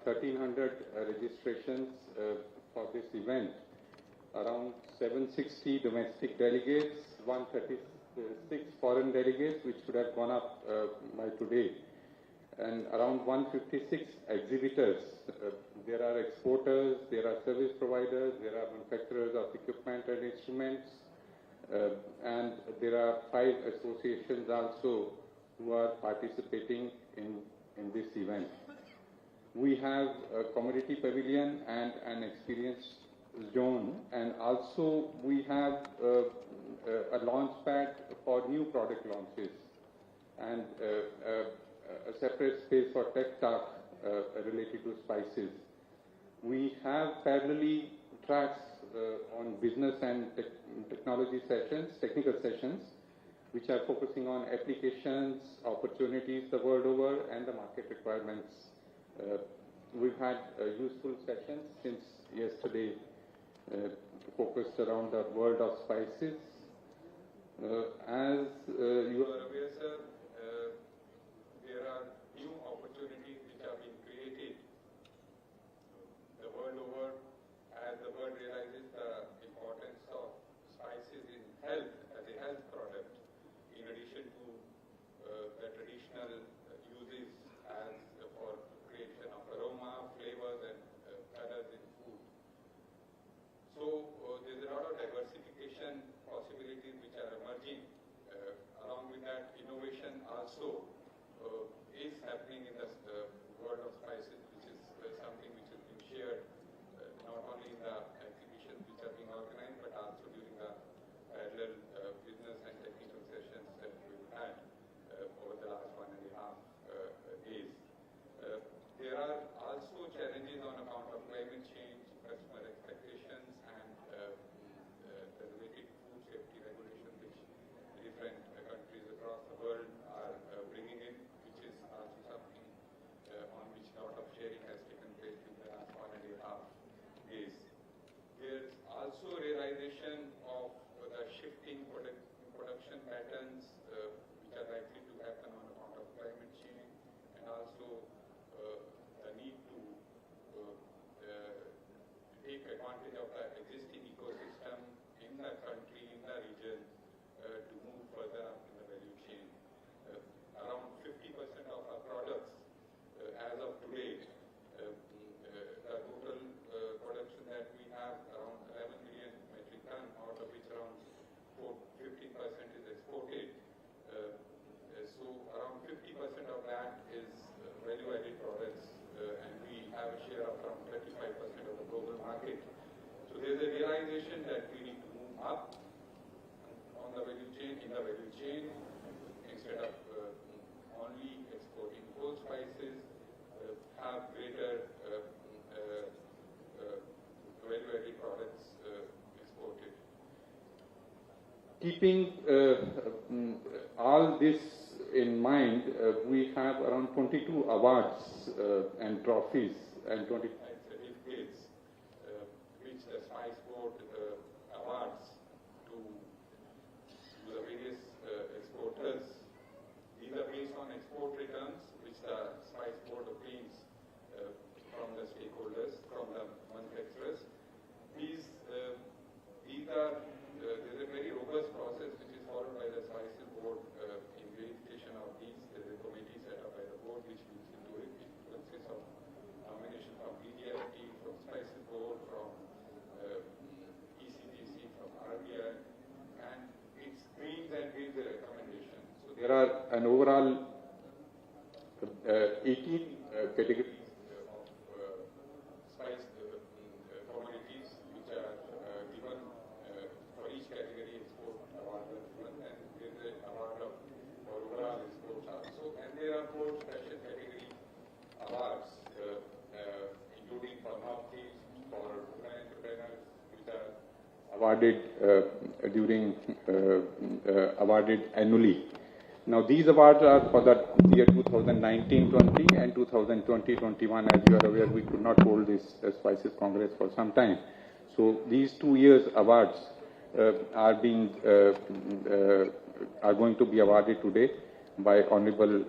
1,300 registrations for this event, around 760 domestic delegates, 136 foreign delegates, which should have gone up by today, and around 156 exhibitors. There are exporters, there are service providers, there are manufacturers of equipment and instruments, and there are 5 associations also who are participating in this event. We have a commodity pavilion and an experience zone, and also we have a launch pad for new product launches, and a separate space for tech talk related to spices. We have parallelly tracks on business and technology sessions, technical sessions, which are focusing on applications, opportunities the world over, and the market requirements. We've had useful sessions since yesterday focused around the world of spices. As you are aware, sir, there are new opportunities which are being created the world over as the world realizes the importance of spices in health as a health product, in addition to the traditional uses as for creation of aroma, flavors, and colors in food. So there's a lot of diversification possibilities which are emerging. Along with that, innovation also is happening in the world of spices, which is something which has been shared not only in the exhibitions which are being organized, but also during the parallel business and technical sessions that we've had over the last 1.5 days. There are also challenges on account of climate change, customer expectations, and the related food safety regulations which different countries across the world are bringing in, which is also something on which a lot of sharing has taken place in the last 1.5 days. There's also realization of the shifting production patterns which are likely to happen on account of climate change, and also the need to take advantage of the existing ecosystem in the country, in the region, to move further up in the value chain. Around 50% of our products, as of today, the total production that we have around 11 million metric ton, out of which around 15% is exported. So around 50% of that is value-added products, and we have a share of around 35% of the global market. So there's a realization that we need to move up on the value chain, in the value chain, instead of only exporting whole spices, have greater value-added products exported. Keeping all this in mind, we have around 22 awards and trophies and 25 certificates, which the Spice Board awards to the various exporters. These are based on export returns, which the Spice Board obtains from the stakeholders, from the manufacturers. There's a very robust process which is followed by the Spices Board in verification of these. There's a committee set up by the board which looks into it, which consists of nomination from DGFT, from Spices Board, from ECGC, from RBI, and it screens and gives a recommendation. So there are an overall 18 categories of spice commodities which are given. For each category, export award is given, and there is an award for overall exports also. And there are 4 special category awards, including for Northeast, for women entrepreneurs, which are awarded annually. Now, these awards are for the year 2019-20 and 2020-21. As you are aware, we could not hold this Spices Congress for some time. So these 2 years awards are going to be awarded today by Honorable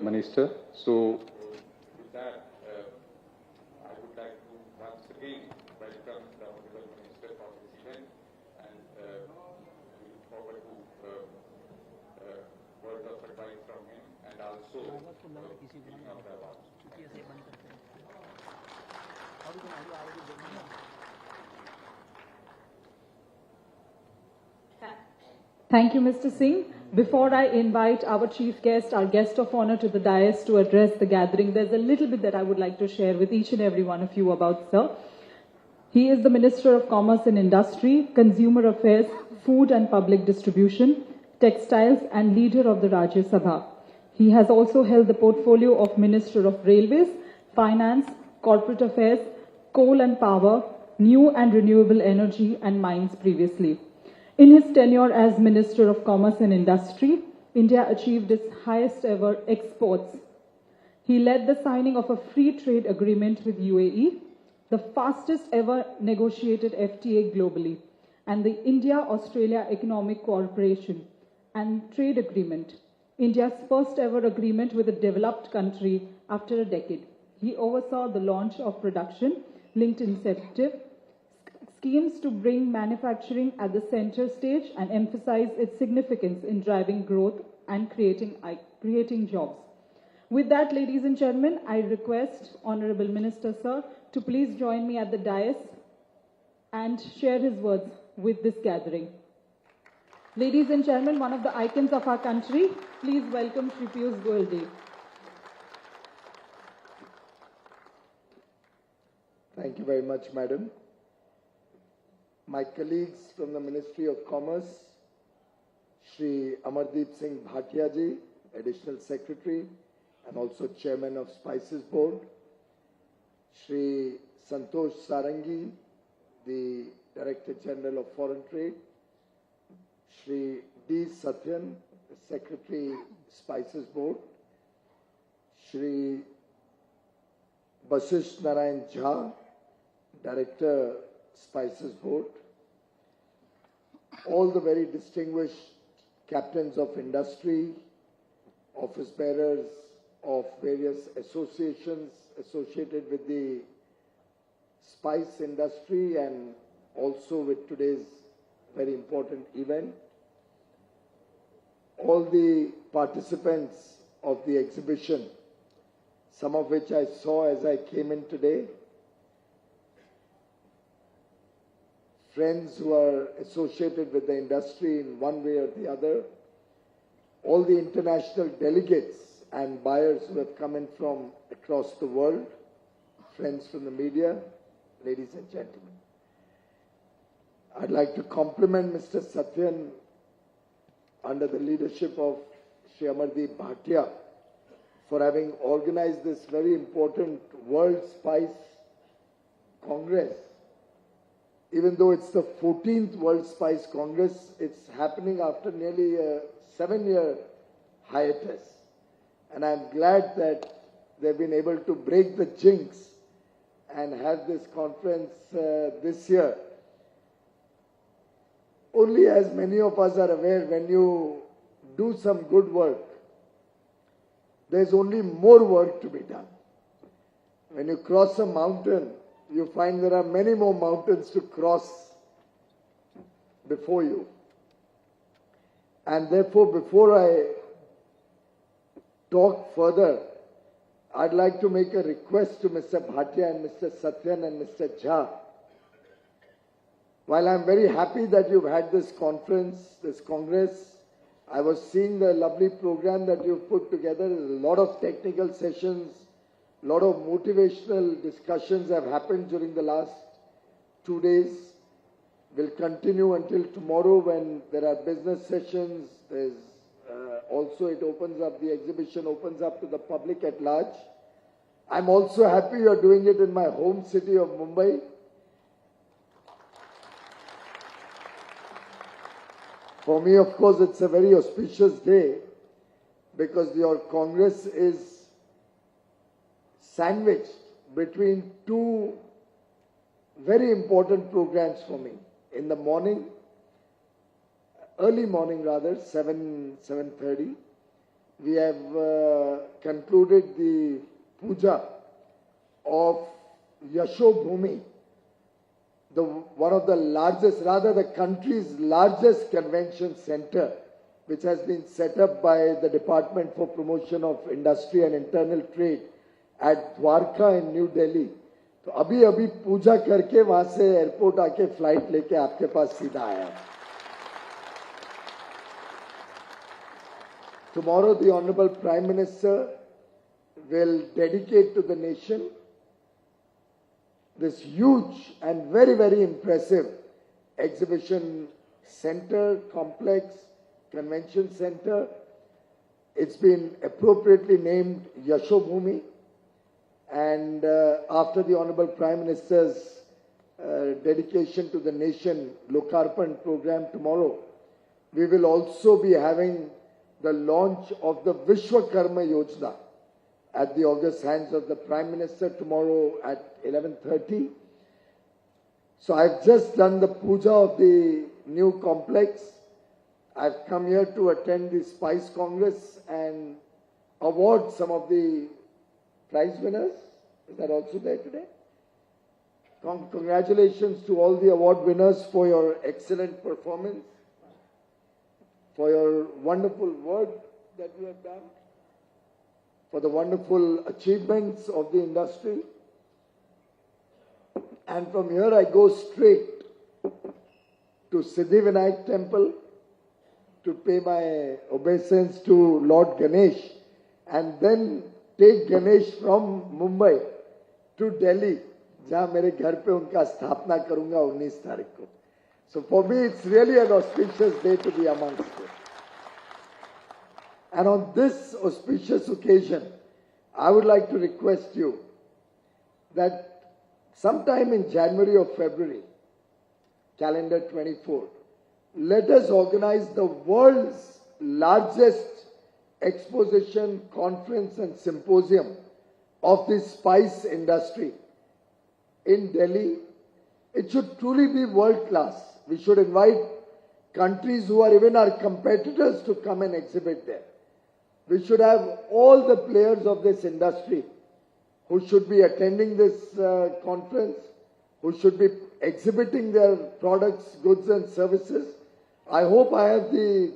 Minister. So with that, again welcome the Honorable Minister for this event, and we look forward to words of advice from him and also giving of the award. Thank you, Mr. Singh. Before I invite our chief guest, our guest of honor to the dais to address the gathering, there's a little bit that I would like to share with each and every one of you about Sir. He is the Minister of Commerce and Industry, Consumer Affairs, Food and Public Distribution, Textiles, and leader of the Rajya Sabha. He has also held the portfolio of Minister of Railways, Finance, Corporate Affairs, Coal and Power, New and Renewable Energy, and Mines previously. In his tenure as Minister of Commerce and Industry, India achieved its highest ever exports. He led the signing of a free trade agreement with UAE, the fastest ever negotiated FTA globally, and the India-Australia Economic Cooperation and Trade Agreement, India's first ever agreement with a developed country after a decade. He oversaw the launch of production-linked incentive schemes to bring manufacturing at the center stage and emphasize its significance in driving growth and creating jobs. With that, ladies and gentlemen, I request Honorable Minister Sir to please join me at the dais and share his words with this gathering. Ladies and gentlemen, one of the icons of our country, please welcome Shri Piyush Goyal Ji. Thank you very much, Madam. My colleagues from the Ministry of Commerce, Shri Amardeep Singh Bhatia Ji, Additional Secretary and also Chairman of Spices Board, Shri Santosh Sarangi, the Director General of Foreign Trade, Shri D. Satyan, the Secretary Spices Board, Shri Bashish Narayan Jha, Director Spices Board, all the very distinguished captains of industry, office bearers of various associations associated with the spice industry and also with today's very important event, all the participants of the exhibition, some of which I saw as I came in today, friends who are associated with the industry in one way or the other, all the international delegates and buyers who have come in from across the world, friends from the media, ladies and gentlemen. I'd like to compliment Mr. Satyan under the leadership of Shri Amardeep Bhatia for having organized this very important World Spice Congress. Even though it's the 14th World Spice Congress, it's happening after nearly a 7-year hiatus. And I'm glad that they've been able to break the jinx and have this conference this year. Only as many of us are aware, when you do some good work, there's only more work to be done. When you cross a mountain, you find there are many more mountains to cross before you. And therefore, before I talk further, I'd like to make a request to Mr. Bhatia and Mr. Satyan and Mr. Jha. While I'm very happy that you've had this conference, this congress, I was seeing the lovely program that you've put together. There's a lot of technical sessions, a lot of motivational discussions have happened during the last 2 days. Will continue until tomorrow when there are business sessions. There's also it opens up, the exhibition opens up to the public at large. I'm also happy you're doing it in my home city of Mumbai. For me, of course, it's a very auspicious day because your Congress is sandwiched between two very important programs for me. In the morning, early morning rather, 7:30, we have concluded the puja of Yasho Bhumi, one of the largest, rather the country's largest convention center, which has been set up by the Department for Promotion of Industry and Internal Trade at Dwarka in New Delhi. तो अभी अभी पूजा करके वहां से airport आके flight लेके आपके पास सीधा आया. Tomorrow the Honorable Prime Minister will dedicate to the nation this huge and very, very impressive exhibition center, complex, convention center. It's been appropriately named Yashobhumi. And after the Honorable Prime Minister's dedication to the nation, Lokarpan program tomorrow, we will also be having the launch of the Vishwakarma Yojana at the august hands of the Prime Minister tomorrow at 11:30. So I've just done the puja of the new complex. I've come here to attend the Spice Congress and award some of the prize winners. Is that also there today? Congratulations to all the award winners for your excellent performance, for your wonderful work that you have done, for the wonderful achievements of the industry. And from here I go straight to Siddhivinayak temple to pay my obeisance to Lord Ganesh and then take Ganesh from Mumbai to Delhi, जहाँ मेरे घर पे उनका स्थापना करूंगा 19 तारीख को. So for me it's really an auspicious day to be amongst you. And on this auspicious occasion, I would like to request you that sometime in January or February, calendar 24, let us organize the world's largest exposition, conference and symposium of the spice industry in Delhi. It should truly be world class. We should invite countries who are even our competitors to come and exhibit there. We should have all the players of this industry who should be attending this conference, who should be exhibiting their products, goods and services. I hope I have the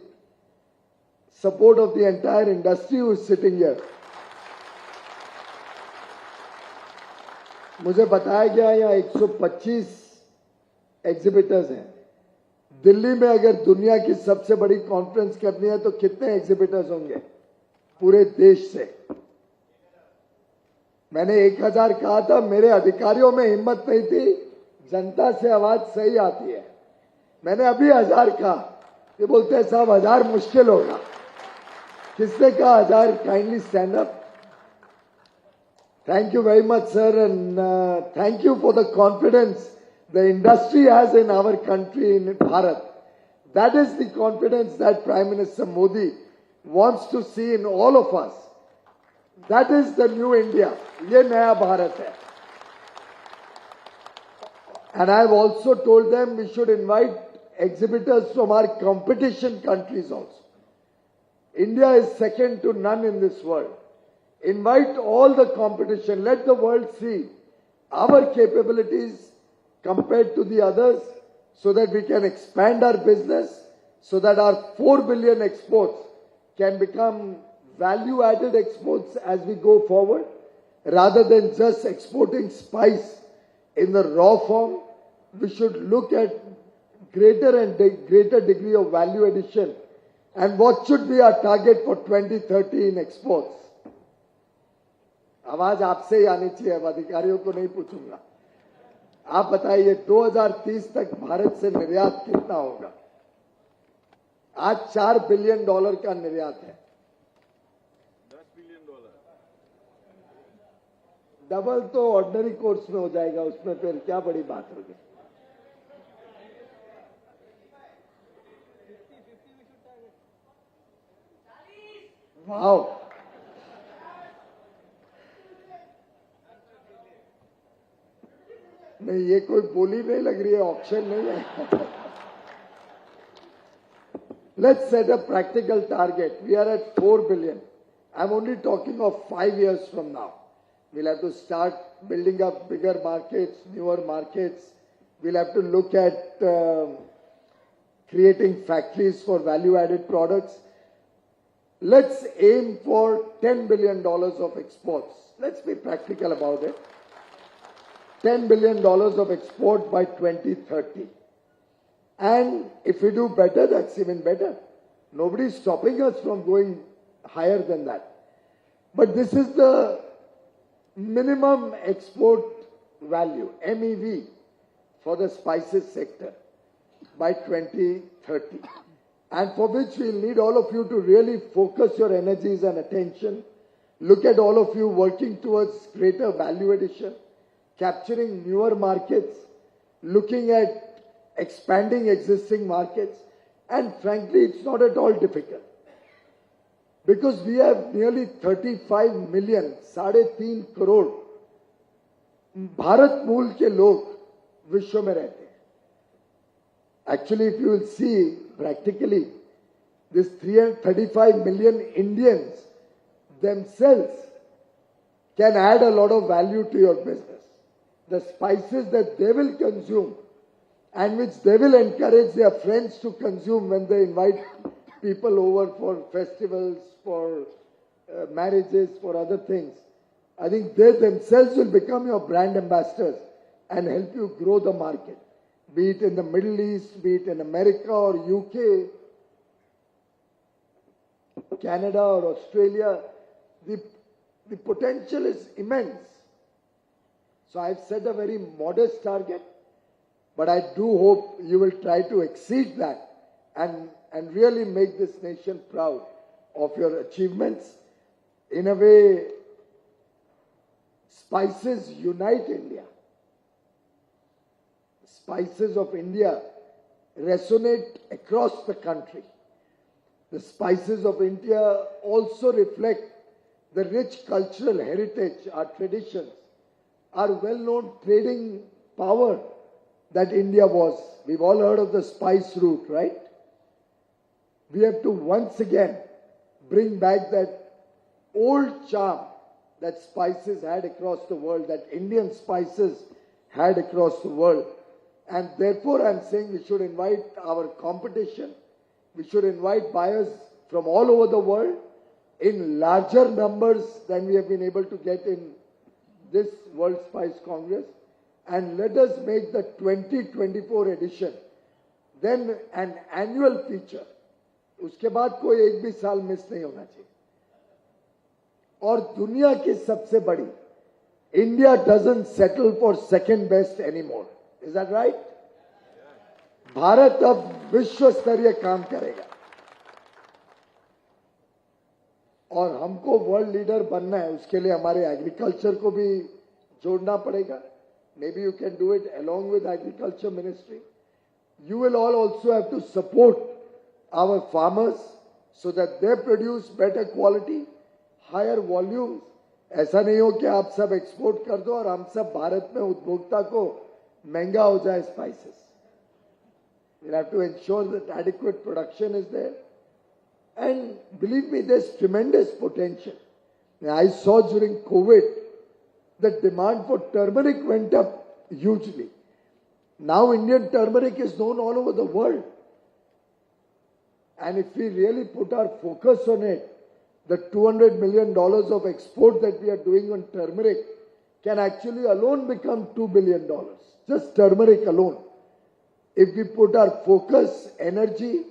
support of the entire industry who is sitting here. मुझे बताया गया यहाँ 125 exhibitors हैं. दिल्ली में अगर दुनिया की सबसे बड़ी कॉन्फ्रेंस करनी है तो कितने एग्जिबिटर्स होंगे पूरे देश से? मैंने 1000 कहा था, मेरे अधिकारियों में हिम्मत नहीं थी, जनता से आवाज सही आती है. मैंने अभी 1000 कहा, ये बोलते हैं साहब 1000 मुश्किल होगा. किसने कहा 1000? Kindly stand up. Thank you very much, sir, and thank you for the confidence the industry has in our country, in Bharat. That is the confidence that Prime Minister Modi wants to see in all of us. That is the new India. ये नया भारत है. And I have also told them we should invite exhibitors from our competition countries also. India is second to none in this world. Invite all the competition. Let the world see our capabilities compared to the others so that we can expand our business, so that our 4 billion exports can become value-added exports as we go forward, rather than just exporting spice in the raw form. We should look at greater and greater degree of value addition. And what should be our target for 2030 in exports? आवाज आपसे ही आनी चाहिए, अब अधिकारियों को नहीं पूछूंगा. आप बताइए 2030 तक भारत से निर्यात कितना होगा? आज $4 बिलियन का निर्यात है. $10 बिलियन. डबल तो ऑर्डिनरी कोर्स में हो जाएगा, उसमें फिर क्या बड़ी बात होगी. वाओ. नहीं, ये कोई बोली नहीं लग रही है, ऑप्शन नहीं है. Let's set a practical target. We are at 4 billion. I'm only talking of 5 years from now. We'll have to start building up bigger markets, newer markets, We'll have to look at creating factories for value-added products. Let's aim for $10 billion of exports. Let's be practical about it. $10 billion of export by 2030. And if we do better, that's even better. Nobody's stopping us from going higher than that. But this is the minimum export value, MEV, for the spices sector by 2030. And for which we'll need all of you to really focus your energies and attention. Look at all of you working towards greater value addition, capturing newer markets, looking at expanding existing markets. And frankly, it's not at all difficult. Because we have nearly 35 million, 3.5 crore Bharat मूल के लोग विश्व में रहते हैं. Actually, if you will see practically, this 35 million Indians themselves can add a lot of value to your business. The spices that they will consume and which they will encourage their friends to consume when they invite people over for festivals, for marriages, for other things. I think they themselves will become your brand ambassadors and help you grow the market. Be it in the Middle East, be it in America or UK, Canada or Australia, the potential is immense. So I've set a very modest target, but I do hope you will try to exceed that and really make this nation proud of your achievements. In a way, spices unite India. Spices of India resonate across the country. The spices of India also reflect the rich cultural heritage, our traditions, our well-known trading power that India was. We've all heard of the spice route, right? We have to once again bring back that old charm that spices had across the world, that Indian spices had across the world. And therefore, I'm saying we should invite our competition. We should invite buyers from all over the world in larger numbers than we have been able to get in this World Spice Congress. And let us make the 2024 edition then an annual feature. उसके बाद कोई एक भी साल miss नहीं होना चाहिए. और दुनिया की सबसे बड़ी, India doesn't settle for second best anymore. Is that right? Bharat अब विश्व स्तरीय काम करेगा. और हमको वर्ल्ड लीडर बनना है, उसके लिए हमारे एग्रीकल्चर को भी जोड़ना पड़ेगा. Maybe you can do it along with Agriculture Ministry. You will all also have to support our farmers so that they produce better quality, higher volumes. ऐसा नहीं हो कि आप सब एक्सपोर्ट कर दो और हम सब भारत में उपभोक्ता को महंगा हो जाए spices. We'll have to ensure that adequate production is there. And believe me, there's tremendous potential. I saw during COVID, the demand for turmeric went up hugely. Now Indian turmeric is known all over the world. And if we really put our focus on it, the $200 million of export that we are doing on turmeric can actually alone become $2 billion. Just turmeric alone. If we put our focus, energy,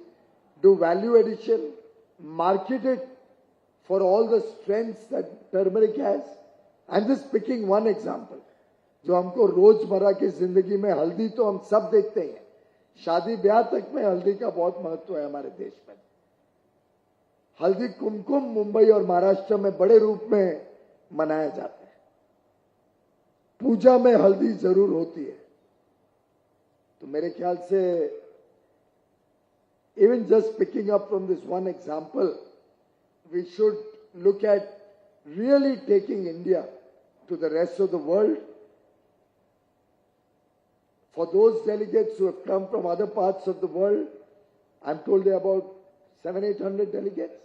do value addition, market it for all the strengths that turmeric has. I'm just picking one example. जो हमको रोजमर्रा की जिंदगी में हल्दी तो हम सब देखते हैं. शादी ब्याह तक में हल्दी का बहुत महत्व है हमारे देश में. हल्दी कुमकुम मुंबई और महाराष्ट्र में बड़े रूप में मनाया जाता है. पूजा में हल्दी जरूर होती है. तो मेरे ख्याल से even just picking up from this one example, we should look at really taking India to the rest of the world. For those delegates who have come from other parts of the world, I'm told there are about 700-800 delegates.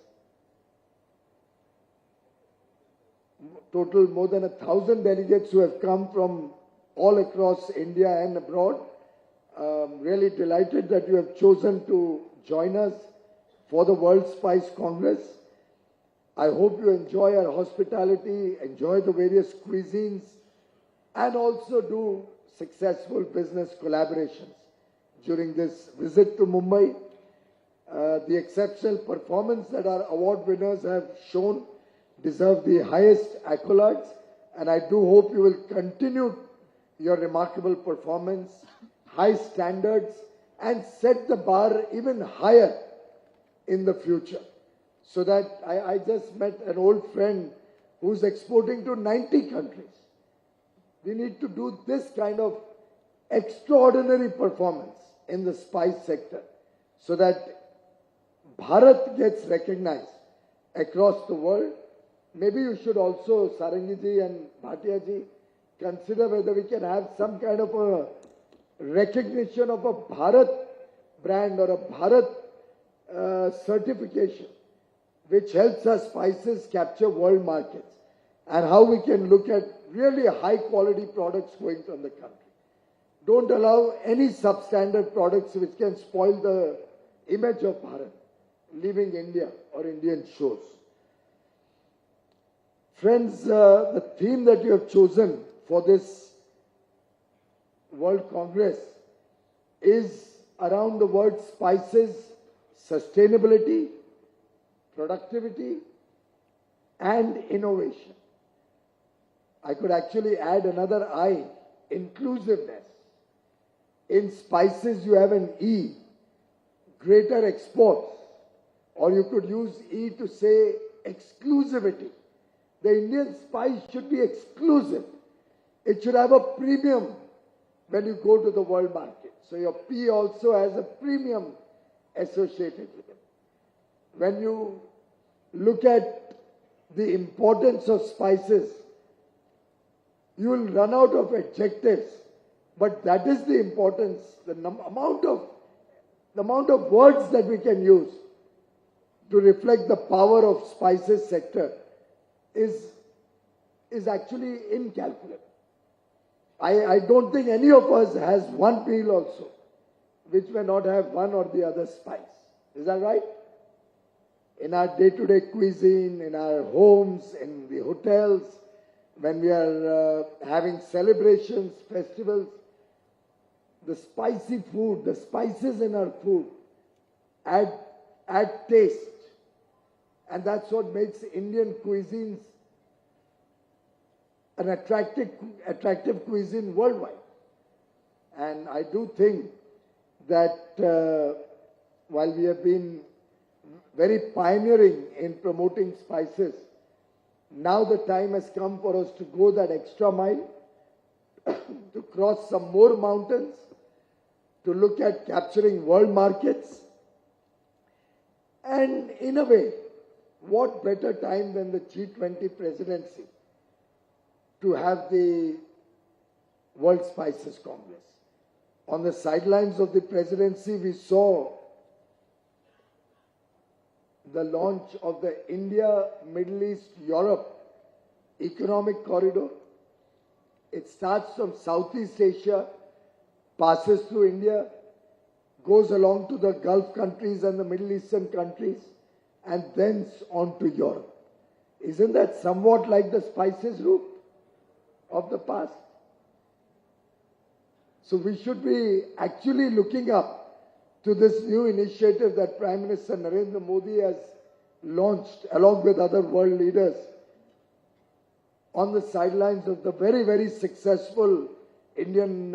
Total more than 1,000 delegates who have come from all across India and abroad. Really delighted that you have chosen to join us for the World Spice Congress. I hope you enjoy our hospitality, enjoy the various cuisines, and also do successful business collaborations during this visit to Mumbai. The exceptional performance that our award winners have shown deserve the highest accolades, and I do hope you will continue your remarkable performance, high standards, and set the bar even higher in the future. So that I just met an old friend who's exporting to 90 countries. We need to do this kind of extraordinary performance in the spice sector so that Bharat gets recognized across the world. Maybe you should also, Sarangiji and Bhatia-ji, consider whether we can have some kind of a recognition of a Bharat brand or a Bharat certification, which helps our spices capture world markets, and how we can look at really high quality products going from the country. Don't allow any substandard products which can spoil the image of Bharat leaving India or Indian shores. Friends, the theme that you have chosen for this World Congress is around the word spices, sustainability, productivity, and innovation. I could actually add another I, inclusiveness. In spices you have an E, greater exports, or you could use E to say exclusivity. The Indian spice should be exclusive. It should have a premium when you go to the world market. So your P also has a premium associated with it. When you look at the importance of spices, you will run out of adjectives, but that is the importance, the amount of words that we can use to reflect the power of spices sector is actually incalculable. I don't think any of us has one meal also which may not have one or the other spice. Is that right? In our day-to-day cuisine, in our homes, in the hotels, when we are having celebrations, festivals, the spicy food, the spices in our food add taste. And that's what makes Indian cuisines an attractive cuisine worldwide. And I do think that while we have been very pioneering in promoting spices, now the time has come for us to go that extra mile, to cross some more mountains, to look at capturing world markets. And in a way, what better time than the G20 presidency to have the World Spices Congress. On the sidelines of the presidency, we saw the launch of the India-Middle East-Europe economic corridor. It starts from Southeast Asia, passes through India, goes along to the Gulf countries and the Middle Eastern countries, and thence on to Europe. Isn't that somewhat like the spices route of the past? So we should be actually looking up to this new initiative that Prime Minister Narendra Modi has launched along with other world leaders on the sidelines of the very, very successful Indian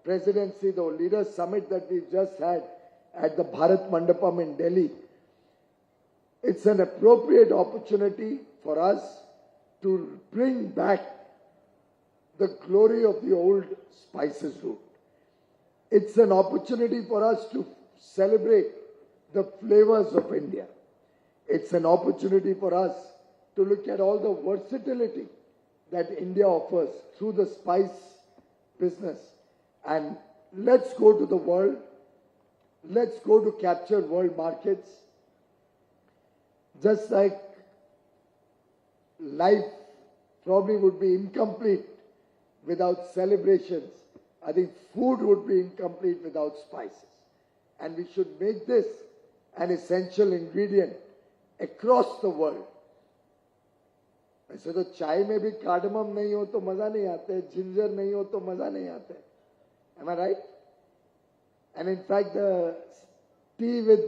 presidency, the Leaders Summit that we've just had at the Bharat Mandapam in Delhi. It's an appropriate opportunity for us to bring back the glory of the old spices route. It's an opportunity for us to celebrate the flavors of India. It's an opportunity for us to look at all the versatility that India offers through the spice business. And let's go to the world. Let's go to capture world markets. Just like life probably would be incomplete without celebrations, I think food would be incomplete without spices. And we should make this an essential ingredient across the world. वैसे तो चाय में भी cardamom नहीं हो तो मजा नहीं आता है, ginger नहीं हो तो मजा नहीं आता है. Am I right? And in fact, the tea with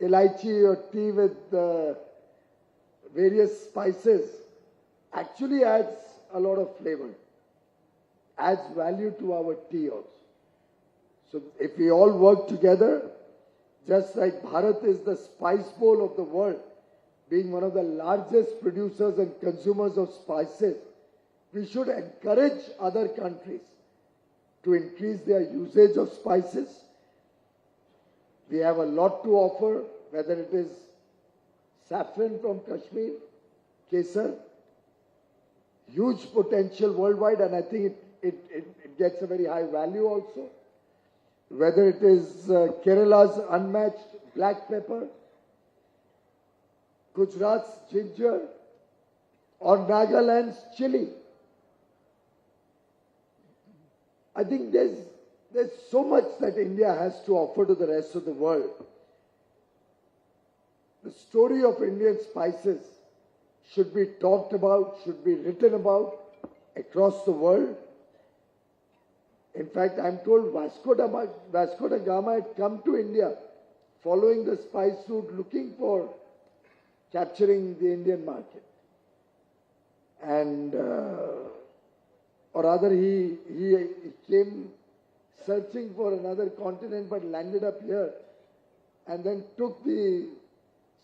elaichi or tea with various spices actually adds a lot of flavor, adds value to our tea also. So if we all work together, just like Bharat is the spice bowl of the world, being one of the largest producers and consumers of spices, we should encourage other countries to increase their usage of spices. We have a lot to offer, whether it is saffron from Kashmir, kesar, huge potential worldwide, and I think it gets a very high value also. Whether it is Kerala's unmatched black pepper, Gujarat's ginger, or Nagaland's chili. I think there's so much that India has to offer to the rest of the world. The story of Indian spices should be talked about, should be written about across the world. In fact, I'm told Vasco da Gama had come to India following the spice route, looking for capturing the Indian market. And, or rather, he came searching for another continent but landed up here and then took the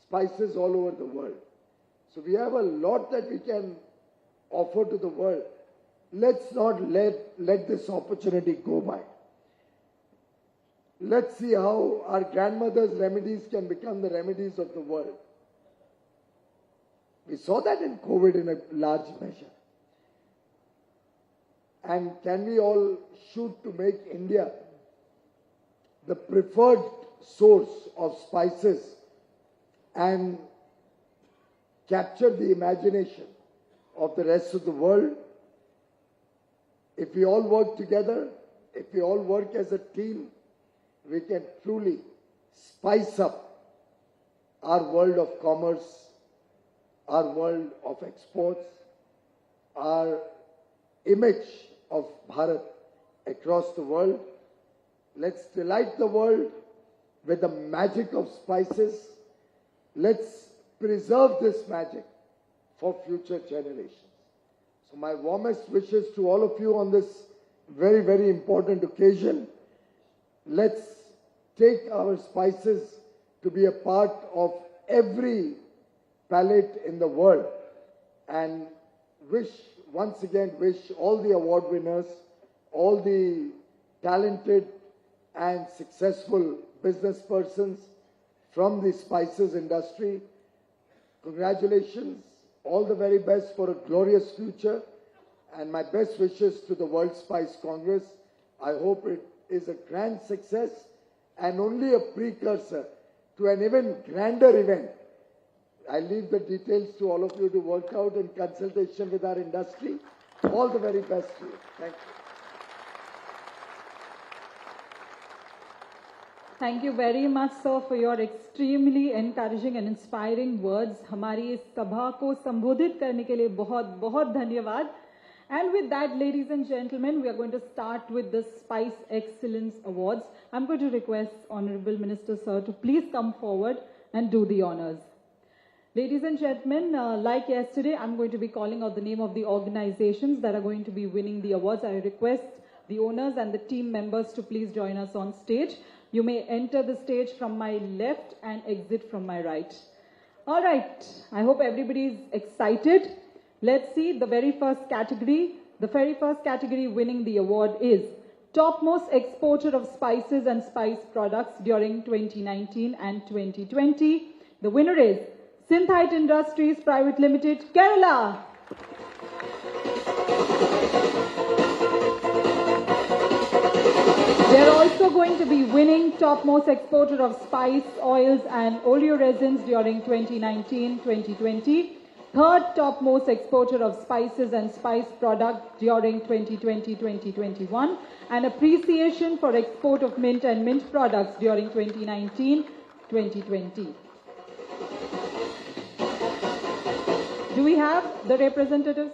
spices all over the world. So we have a lot that we can offer to the world. Let's not let this opportunity go by. Let's see how our grandmothers' remedies can become the remedies of the world. We saw that in COVID in a large measure. And can we all shoot to make India the preferred source of spices and capture the imagination of the rest of the world? If we all work together, if we all work as a team, we can truly spice up our world of commerce, our world of exports, our image of Bharat across the world. Let's delight the world with the magic of spices. Let's preserve this magic for future generations. So my warmest wishes to all of you on this very, very important occasion. Let's take our spices to be a part of every palate in the world, and once again wish all the award winners, all the talented and successful business persons from the spices industry, congratulations, all the very best for a glorious future, and my best wishes to the World Spice Congress. I hope it is a grand success and only a precursor to an even grander event. I leave the details to all of you to work out in consultation with our industry. All the very best to you. Thank you. Thank you very much, sir, for your extremely encouraging and inspiring words. हमारी इस सभा को संबोधित करने के लिए बहुत बहुत धन्यवाद. And with that, ladies and gentlemen, we are going to start with the Spice Excellence Awards. I'm going to request Honorable Minister, sir, to please come forward and do the honors. Ladies and gentlemen, like yesterday, I'm going to be calling out the name of the organizations that are going to be winning the awards. I request the owners and the team members to please join us on stage. You may enter the stage from my left and exit from my right. All right, I hope everybody is excited. Let's see the very first category. The very first category winning the award is Topmost Exporter of Spices and Spice Products during 2019 and 2020. The winner is Synthite Industries Private Limited, Kerala. They're also going to be winning Topmost Exporter of Spice, Oils and Oleoresins during 2019-2020. third topmost exporter of spices and spice products during 2020-2021, and appreciation for export of mint and mint products during 2019-2020. Do we have the representatives?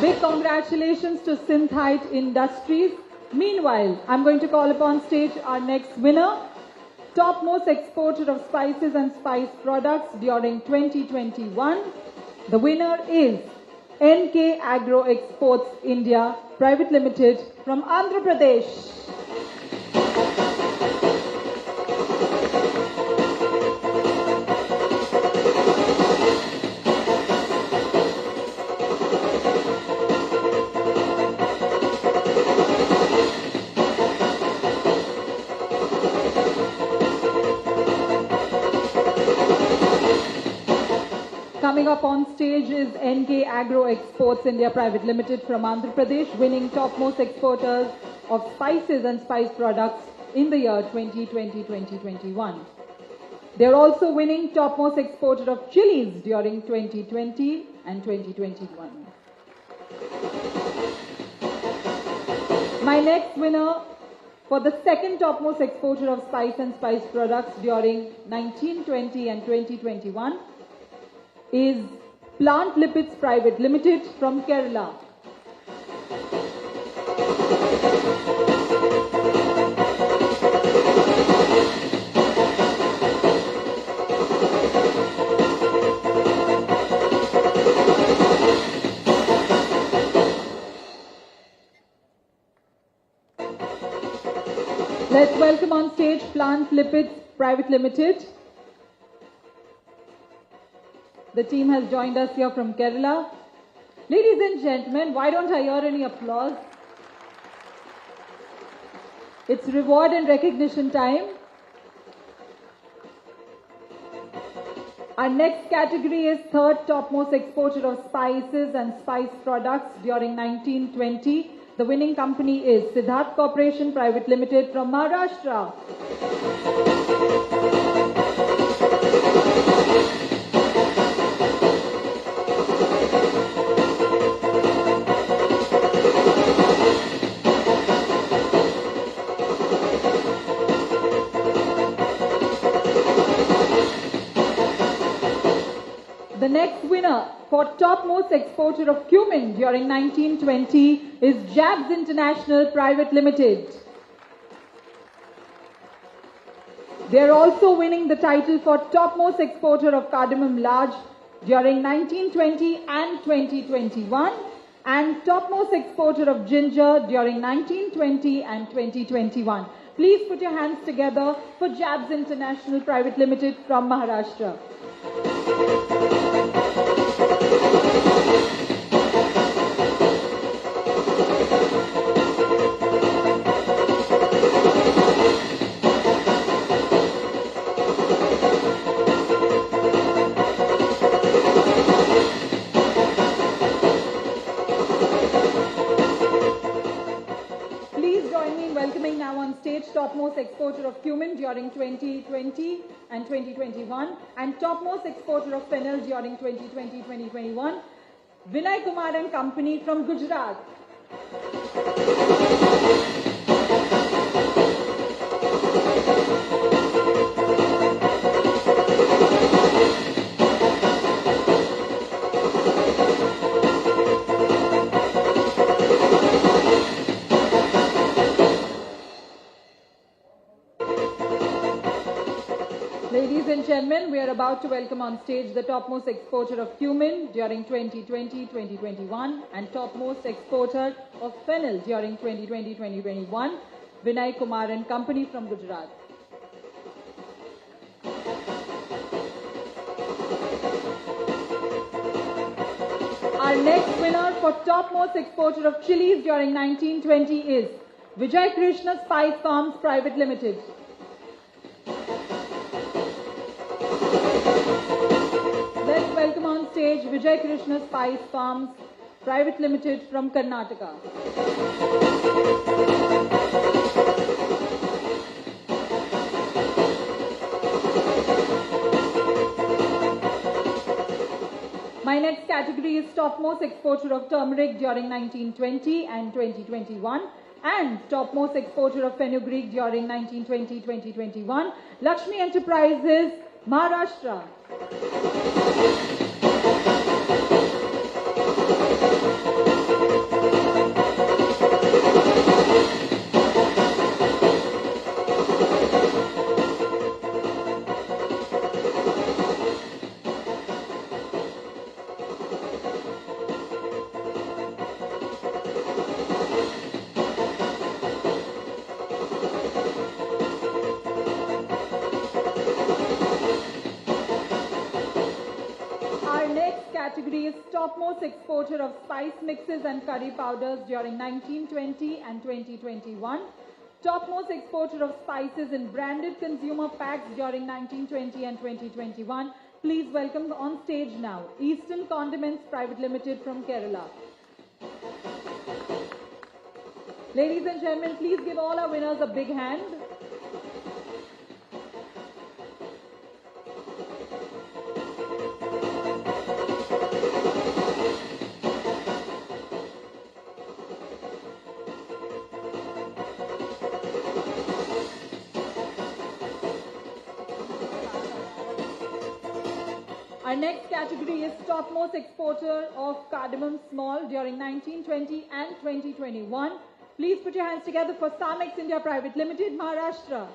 Big congratulations to Synthite Industries. Meanwhile, I'm going to call upon stage our next winner, topmost exporter of spices and spice products during 2021. The winner is NK Agro Exports India Private Limited from Andhra Pradesh. Coming up on stage is NK Agro Exports India Private Limited from Andhra Pradesh, winning topmost exporters of spices and spice products in the year 2020-2021. They're also winning topmost exporter of chilies during 2020 and 2021. My next winner for the second topmost exporter of spice and spice products during 1920 and 2021 is Plant Lipids Private Limited from Kerala. Let's welcome on stage Plant Lipids Private Limited. The team has joined us here from Kerala. Ladies and gentlemen, why don't I hear any applause? It's reward and recognition time. Our next category is third topmost exporter of spices and spice products during 1920. The winning company is Siddharth Corporation Private Limited from Maharashtra. The next winner for topmost exporter of cumin during 1920 is Jabs International Private Limited. They are also winning the title for topmost exporter of cardamom large during 1920 and 2021, and topmost exporter of ginger during 1920 and 2021. Please put your hands together for Jabs International Private Limited from Maharashtra. Topmost exporter of cumin during 2020 and 2021, and topmost exporter of fennel during 2020-2021, Vinay Kumar and Company from Gujarat. Ladies and gentlemen, we are about to welcome on stage the topmost exporter of cumin during 2020-2021 and topmost exporter of fennel during 2020-2021, Vinay Kumar and Company from Gujarat. Our next winner for topmost exporter of chilies during 1920 is Vijay Krishna Spice Farms Private Limited. welcome on stage Vijay Krishna Spice Farms Private Limited from Karnataka. My next category is topmost exporter of turmeric during 1920 and 2021 and topmost exporter of fenugreek during 1920-2021. Lakshmi Enterprises, Maharashtra. Category is topmost exporter of spice mixes and curry powders during 1920 and 2021. Topmost exporter of spices in branded consumer packs during 1920 and 2021. Please welcome on stage now Eastern Condiments Private Limited from Kerala. Ladies and gentlemen, please give all our winners a big hand. Our next category is topmost exporter of cardamom small during 1920 and 2021. Please put your hands together for Samex India Private Limited, Maharashtra.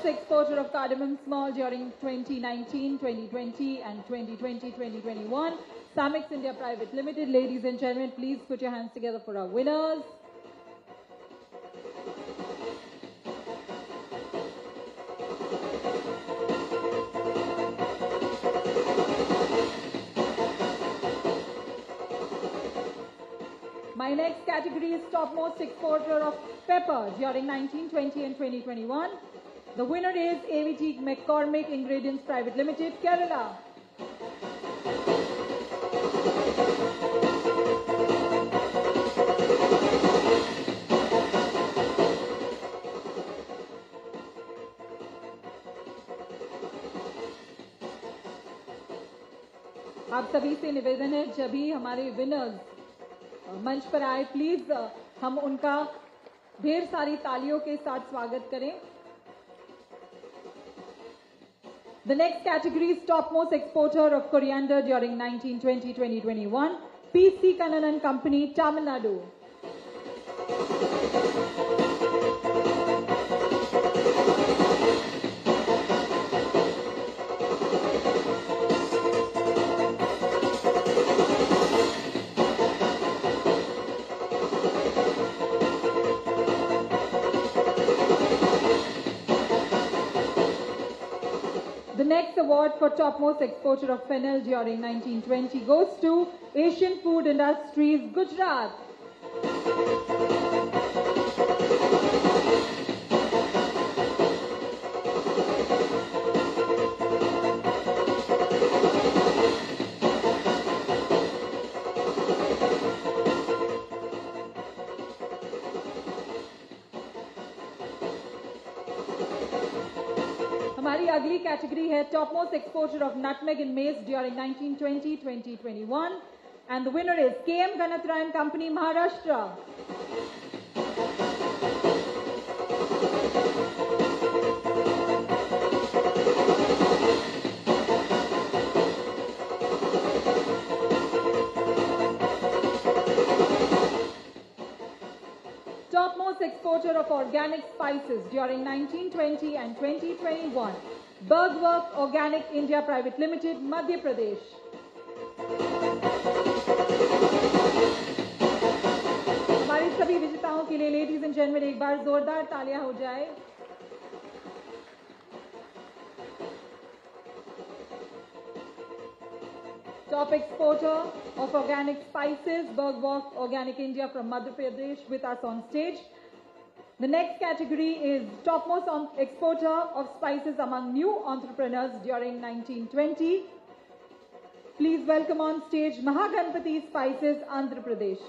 Exporter of cardamom small during 2019, 2020 and 2020-2021. Samex India Private Limited. Ladies and gentlemen, please put your hands together for our winners. My next category is topmost exporter of pepper during 1920 and 2021. The winner is AVT McCormick Ingredients Private Limited, Kerala. आप सभी से निवेदन है जब भी हमारे winners मंच पर आए प्लीज हम उनका ढेर सारी तालियों के साथ स्वागत करें. The next category is topmost exporter of coriander during 1920-2021. PC Kannan and Company, Tamil Nadu. The next award for topmost exporter of fennel during 1920 goes to Asian Food Industries, Gujarat. हमारी अगली कैटेगरी है topmost exporter of nutmeg and maize during 1920-2021 and the winner is KM Ganatra and Company, Maharashtra. Topmost exporter of organic spices during 1920 and 2021. Bergwork Organic India Private Limited, Madhya Pradesh. सभी विजेताओं के लिए ladies and gentleman एक बार जोरदार तालियां हो जाए। Top exporter of organic spices, Bergwalk Organic India from Madhya Pradesh with us on stage. The next category is topmost exporter of spices among new entrepreneurs during 1920. Please welcome on stage Mahaganpati Spices, Andhra Pradesh.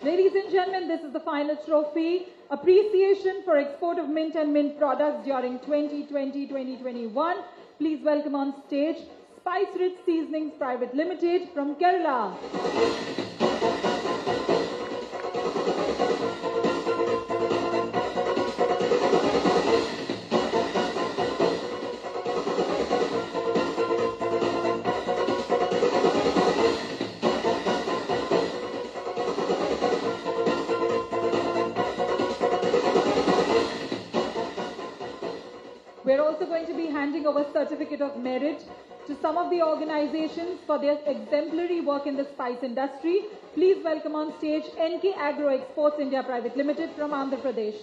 Ladies and gentlemen, this is the final trophy. Appreciation for export of mint and mint products during 2020-2021. Please welcome on stage Spice Rich Seasonings Private Limited from Kerala. We're also going to be handing over Certificate of Merit to some of the organizations for their exemplary work in the spice industry. Please welcome on stage NK Agro Exports India Private Limited from Andhra Pradesh.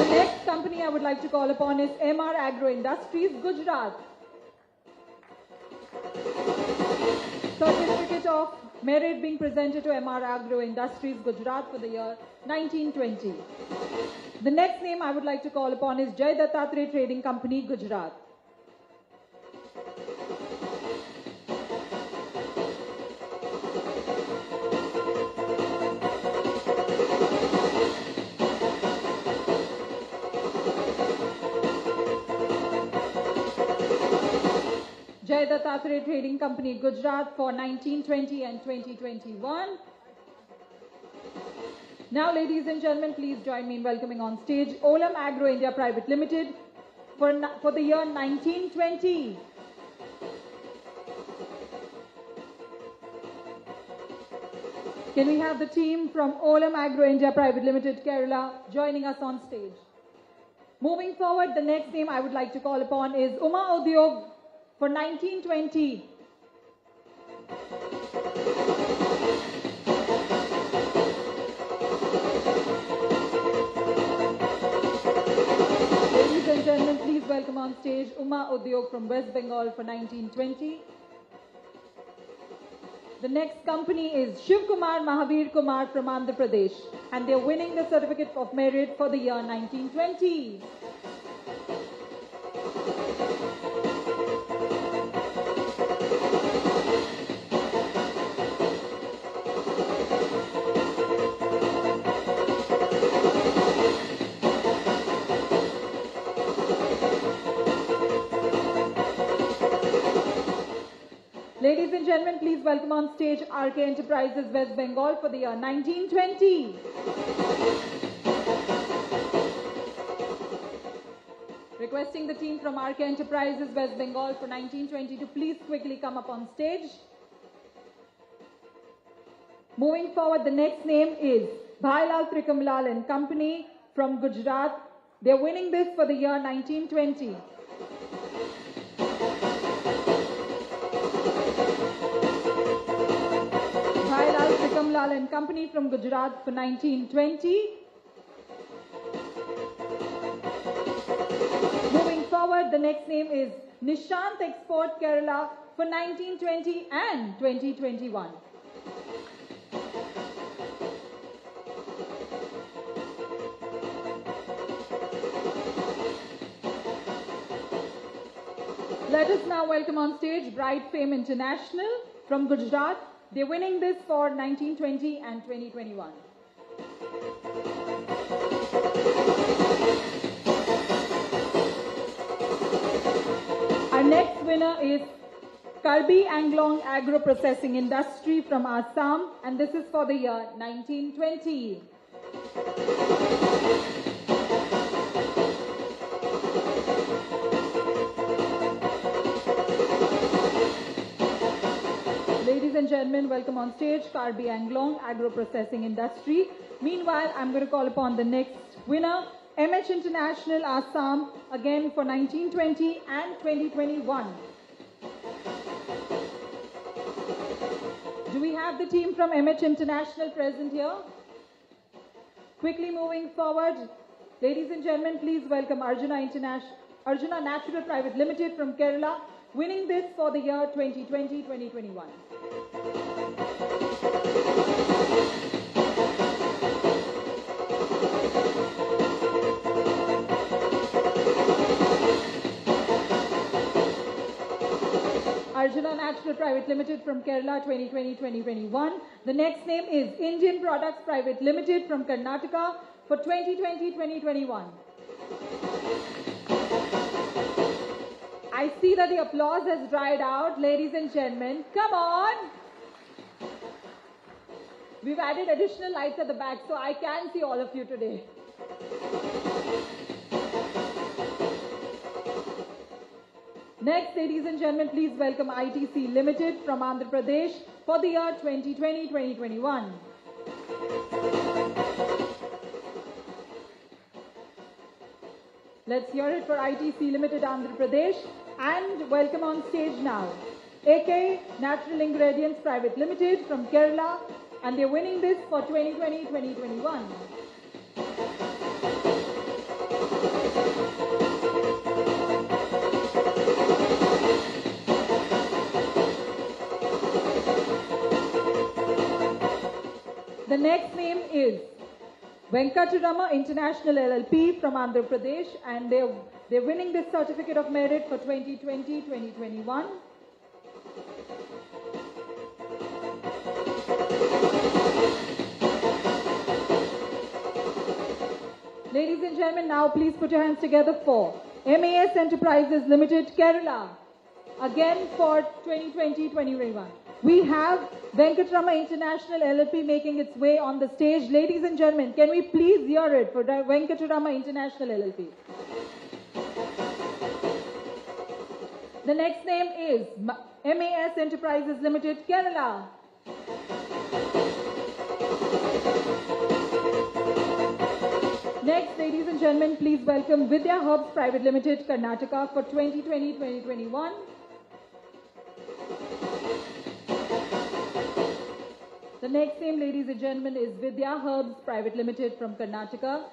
The next company I would like to call upon is MR Agro Industries, Gujarat. Certificate of Merit being presented to MR Agro Industries, Gujarat for the year 1920. The next name I would like to call upon is Jai Dattatreya Trading Company, Gujarat. Jai Dattatreya Trading Company, Gujarat for 1920 and 2021. Now, ladies and gentlemen, please join me in welcoming on stage Olam Agro India Private Limited for the year 1920. Can we have the team from Olam Agro India Private Limited, Kerala, joining us on stage? Moving forward, the next name I would like to call upon is Uma Udyog for 1920. Ladies and gentlemen, please welcome on stage Uma Udyog from West Bengal for 1920. The next company is Shiv Kumar Mahavir Kumar from Andhra Pradesh, and they're winning the Certificate of Merit for the year 1920. Ladies and gentlemen, please welcome on stage RK Enterprises West Bengal for the year 1920. Requesting the team from RK Enterprises West Bengal for 1920 to please quickly come up on stage. Moving forward, the next name is Bhailal Trikamlal and Company from Gujarat. They're winning this for the year 1920. Bhailal Trikamlal and Company from Gujarat for 1920. Moving forward, the next name is Nishant Export Kerala for 1920 and 2021. Let us now welcome on stage Bright Fame International from Gujarat. They're winning this for 1920 and 2021. Our next winner is Karbi Anglong Agro Processing Industry from Assam, and this is for the year 1920. Ladies and gentlemen, welcome on stage, Karbi Anglong Agro Processing Industry. Meanwhile, I'm going to call upon the next winner, MH International Assam, again for 1920 and 2021. Do we have the team from MH International present here? Quickly moving forward, ladies and gentlemen, please welcome Arjuna Natural Private Limited from Kerala, winning this for the year 2020-2021. Arjuna Natural Private Limited from Kerala 2020-2021. The next name is Indian Products Private Limited from Karnataka for 2020-2021. I see that the applause has dried out. Ladies and gentlemen, come on. We've added additional lights at the back, so I can see all of you today. Next, ladies and gentlemen, please welcome ITC Limited from Andhra Pradesh for the year 2020-2021. Let's hear it for ITC Limited Andhra Pradesh, and welcome on stage now AK Natural Ingredients Private Limited from Kerala, and they're winning this for 2020-2021. The next name is Venkatarama International LLP from Andhra Pradesh, and they're winning this certificate of merit for 2020-2021. Ladies and gentlemen, now please put your hands together for MAS Enterprises Limited, Kerala, again for 2020-2021. We have Venkatarama International LLP making its way on the stage. Ladies and gentlemen, can we please hear it for Venkatarama International LLP? The next name is MAS Enterprises Limited, Kerala. Next, ladies and gentlemen, please welcome Vidya Herbs Private Limited, Karnataka for 2020-2021. The next name, ladies and gentlemen, is Vidya Herbs Private Limited from Karnataka.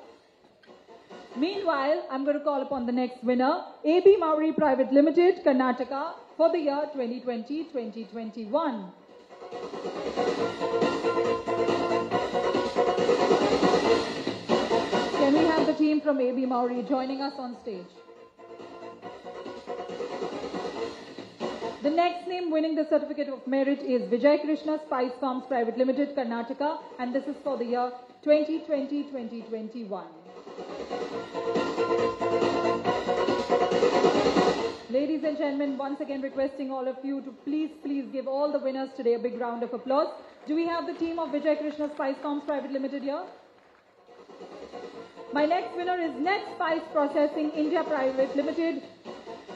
Meanwhile, I'm going to call upon the next winner, AB Mauri Private Limited, Karnataka, for the year 2020-2021. Can we have the team from AB Mauri joining us on stage? The next name winning the certificate of merit is Vijay Krishna Spice Farms Private Limited, Karnataka, and this is for the year 2020-2021. Ladies and gentlemen, once again requesting all of you to please give all the winners today a big round of applause. Do we have the team of Vijay Krishna Spice Farms Private Limited here? My next winner is Net Spice Processing India Private Limited,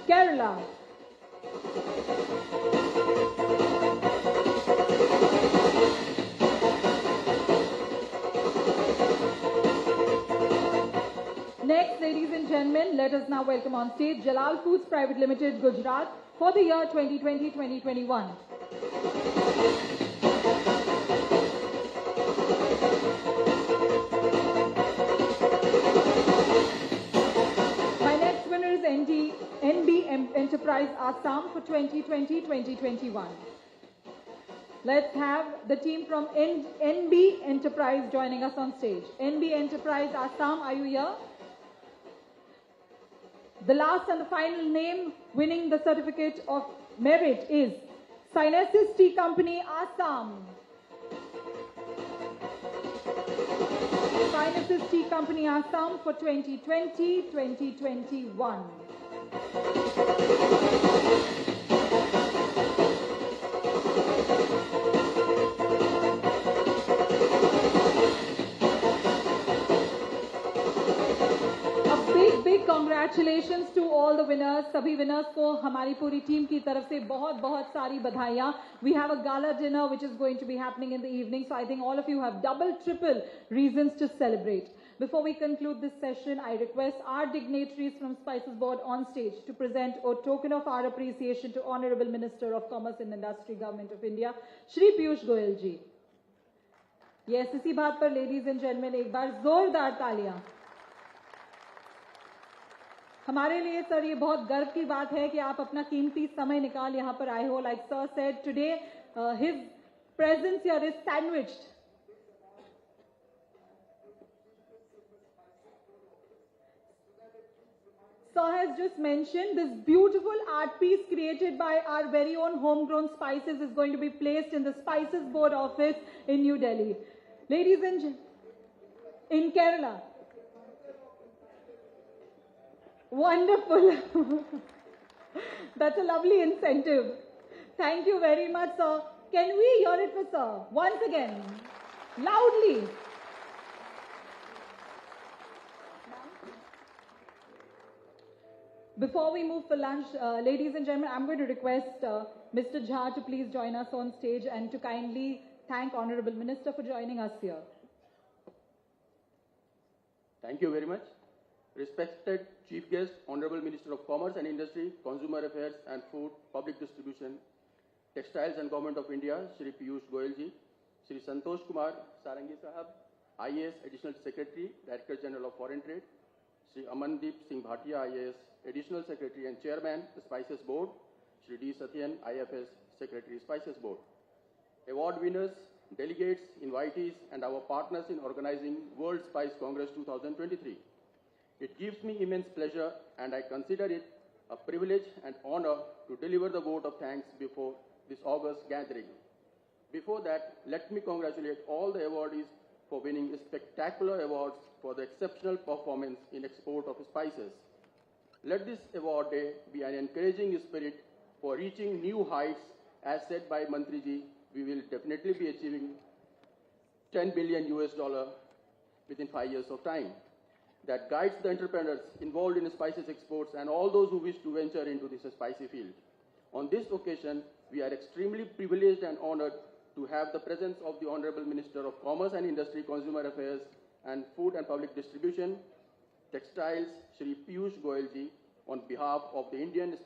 Kerala. Next, ladies and gentlemen, let us now welcome on stage Jalal Foods Private Limited, Gujarat, for the year 2020-2021. My next winner is NB Enterprise Assam for 2020-2021. Let's have the team from NB Enterprise joining us on stage. NB Enterprise Assam, are you here? The last and the final name winning the certificate of merit is Synesis Tea Company, Assam. Synesis Tea Company, Assam for 2020-2021. Congratulations to all the winners. सभी winners को हमारी पूरी team की तरफ से बहुत सारी बधाइयाँ. We have a gala dinner which is going to be happening in the evening, so I think all of you have double, triple reasons to celebrate. Before we conclude this session, I request our dignitaries from Spices Board on stage to present a token of our appreciation to Honorable Minister of Commerce and Industry, Government of India, Shri Piyush Goyal ji. Yes, इसी बात पर ladies and gentlemen एक बार जोरदार तालियां. हमारे लिए sir ये बहुत गर्व की बात है कि आप अपना कीमती समय निकाल यहाँ पर आए हो. Like sir said today, his presence here is sandwiched. Sir has just mentioned this beautiful art piece created by our very own homegrown spices is going to be placed in the Spices Board office in New Delhi. Ladies and gentlemen, in Kerala. Wonderful. That's a lovely incentive. Thank you very much, sir. Can we hear it for sir? Once again, loudly. Before we move for lunch, ladies and gentlemen, I'm going to request Mr. Jha to please join us on stage and to kindly thank Honorable Minister for joining us here. Thank you very much. Respected Chief Guest, Honorable Minister of Commerce and Industry, Consumer Affairs and Food, Public Distribution, Textiles and Government of India, Shri Piyush Goyal ji, Shri Santosh Kumar Sarangi Sahab, IAS Additional Secretary, Director General of Foreign Trade, Shri Amandeep Singh Bhatia, IAS Additional Secretary and Chairman, Spices Board, Shri D. Satyan, IFS Secretary, Spices Board. Award winners, delegates, invitees, and our partners in organizing World Spice Congress 2023. It gives me immense pleasure, and I consider it a privilege and honor to deliver the vote of thanks before this August gathering. Before that, let me congratulate all the awardees for winning spectacular awards for the exceptional performance in export of spices. Let this award day be an encouraging spirit for reaching new heights. As said by Mantriji, we will definitely be achieving $10 billion within 5 years of time. That guides the entrepreneurs involved in spices exports and all those who wish to venture into this spicy field. On this occasion, we are extremely privileged and honored to have the presence of the Honorable Minister of Commerce and Industry, Consumer Affairs and Food and Public Distribution, Textiles, Shri Piyush Goyal ji, on behalf of the Indian